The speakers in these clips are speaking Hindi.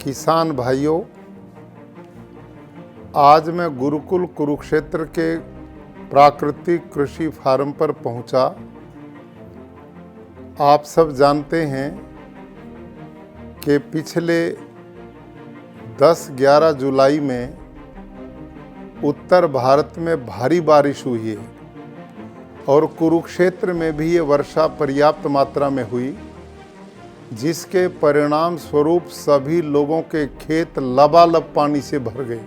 किसान भाइयों, आज मैं गुरुकुल कुरुक्षेत्र के प्राकृतिक कृषि फार्म पर पहुंचा। आप सब जानते हैं कि पिछले 10-11 जुलाई में उत्तर भारत में भारी बारिश हुई है और कुरुक्षेत्र में भी ये वर्षा पर्याप्त मात्रा में हुई, जिसके परिणाम स्वरूप सभी लोगों के खेत लबालब पानी से भर गए।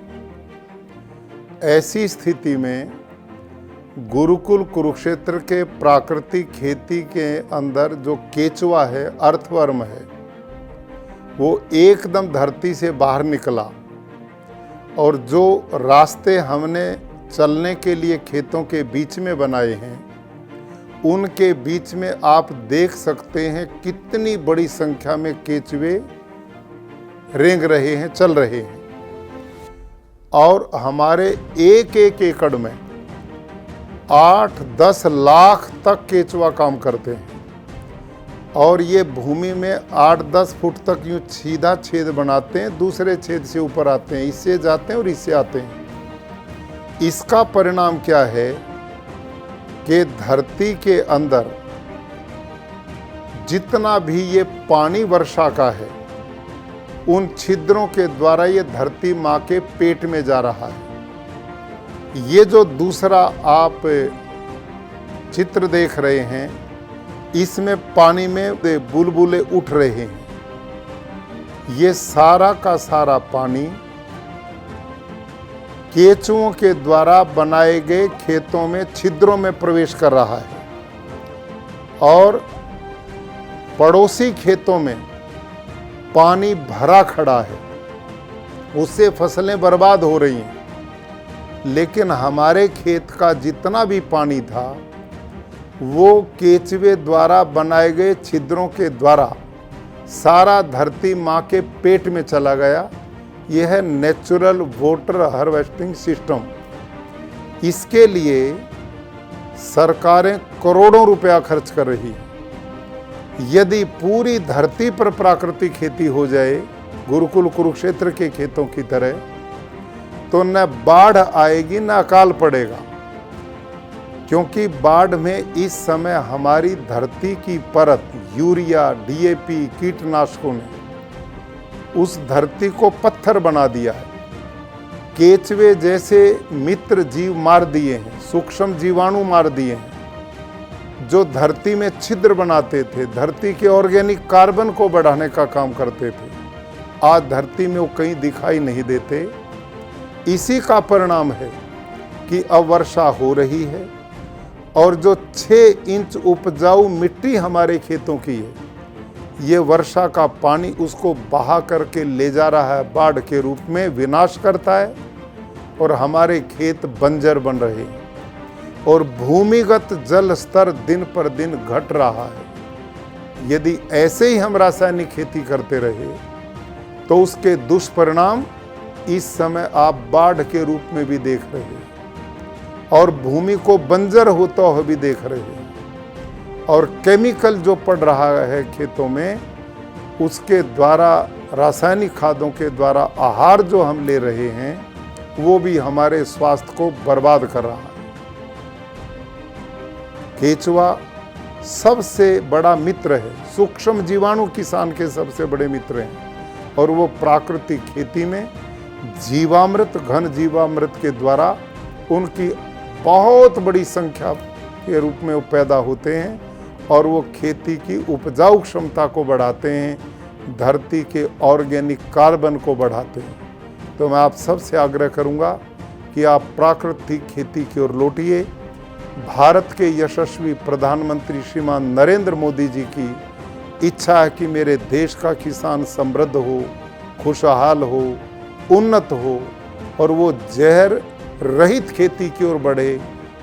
ऐसी स्थिति में गुरुकुल कुरुक्षेत्र के प्राकृतिक खेती के अंदर जो केचुआ है, अर्थवर्म है, वो एकदम धरती से बाहर निकला और जो रास्ते हमने चलने के लिए खेतों के बीच में बनाए हैं, उनके बीच में आप देख सकते हैं कितनी बड़ी संख्या में केचुए रेंग रहे हैं, चल रहे हैं। और हमारे एक एकड़ में 8-10 लाख तक केचुआ काम करते हैं और ये भूमि में 8-10 फुट तक यूँ सीधा छेद बनाते हैं, दूसरे छेद से ऊपर आते हैं, इससे जाते हैं और इससे आते हैं। इसका परिणाम क्या है कि धरती के अंदर जितना भी ये पानी वर्षा का है, उन छिद्रों के द्वारा ये धरती माँ के पेट में जा रहा है। ये जो दूसरा आप चित्र देख रहे हैं, इसमें पानी में बुलबुले उठ रहे हैं। ये सारा का सारा पानी केचुओं के द्वारा बनाए गए खेतों में छिद्रों में प्रवेश कर रहा है और पड़ोसी खेतों में पानी भरा खड़ा है, उससे फसलें बर्बाद हो रही हैं। लेकिन हमारे खेत का जितना भी पानी था, वो केचुए द्वारा बनाए गए छिद्रों के द्वारा सारा धरती माँ के पेट में चला गया। यह है नेचुरल वाटर हार्वेस्टिंग सिस्टम। इसके लिए सरकारें करोड़ों रुपया खर्च कर रही है। यदि पूरी धरती पर प्राकृतिक खेती हो जाए गुरुकुल कुरुक्षेत्र के खेतों की तरह, तो न बाढ़ आएगी न अकाल पड़ेगा, क्योंकि बाढ़ में इस समय हमारी धरती की परत यूरिया, डीएपी, कीटनाशकों ने उस धरती को पत्थर बना दिया है। केचुए जैसे मित्र जीव मार दिए हैं, सूक्ष्म जीवाणु मार दिए हैं, जो धरती में छिद्र बनाते थे, धरती के ऑर्गेनिक कार्बन को बढ़ाने का काम करते थे। आज धरती में वो कहीं दिखाई नहीं देते। इसी का परिणाम है कि अब वर्षा हो रही है और जो 6 इंच उपजाऊ मिट्टी हमारे खेतों की है, ये वर्षा का पानी उसको बहा करके ले जा रहा है, बाढ़ के रूप में विनाश करता है और हमारे खेत बंजर बन रहे हैं और भूमिगत जल स्तर दिन पर दिन घट रहा है। यदि ऐसे ही हम रासायनिक खेती करते रहे तो उसके दुष्परिणाम इस समय आप बाढ़ के रूप में भी देख रहे हैं और भूमि को बंजर होता हुआ भी देख रहे हैं। और केमिकल जो पड़ रहा है खेतों में, उसके द्वारा, रासायनिक खादों के द्वारा आहार जो हम ले रहे हैं, वो भी हमारे स्वास्थ्य को बर्बाद कर रहा है। केचुआ सबसे बड़ा मित्र है, सूक्ष्म जीवाणु किसान के सबसे बड़े मित्र हैं और वो प्राकृतिक खेती में जीवामृत, घन जीवामृत के द्वारा उनकी बहुत बड़ी संख्या के रूप में वो पैदा होते हैं और वो खेती की उपजाऊ क्षमता को बढ़ाते हैं, धरती के ऑर्गेनिक कार्बन को बढ़ाते हैं। तो मैं आप सबसे आग्रह करूंगा कि आप प्राकृतिक खेती की ओर लौटिए। भारत के यशस्वी प्रधानमंत्री श्रीमान नरेंद्र मोदी जी की इच्छा है कि मेरे देश का किसान समृद्ध हो, खुशहाल हो, उन्नत हो और वो जहर रहित खेती की ओर बढ़े,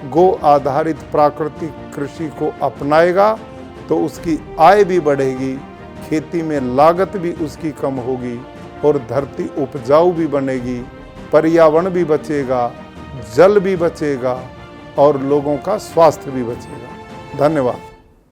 गो आधारित प्राकृतिक कृषि को अपनाएगा तो उसकी आय भी बढ़ेगी, खेती में लागत भी उसकी कम होगी और धरती उपजाऊ भी बनेगी, पर्यावरण भी बचेगा, जल भी बचेगा और लोगों का स्वास्थ्य भी बचेगा। धन्यवाद।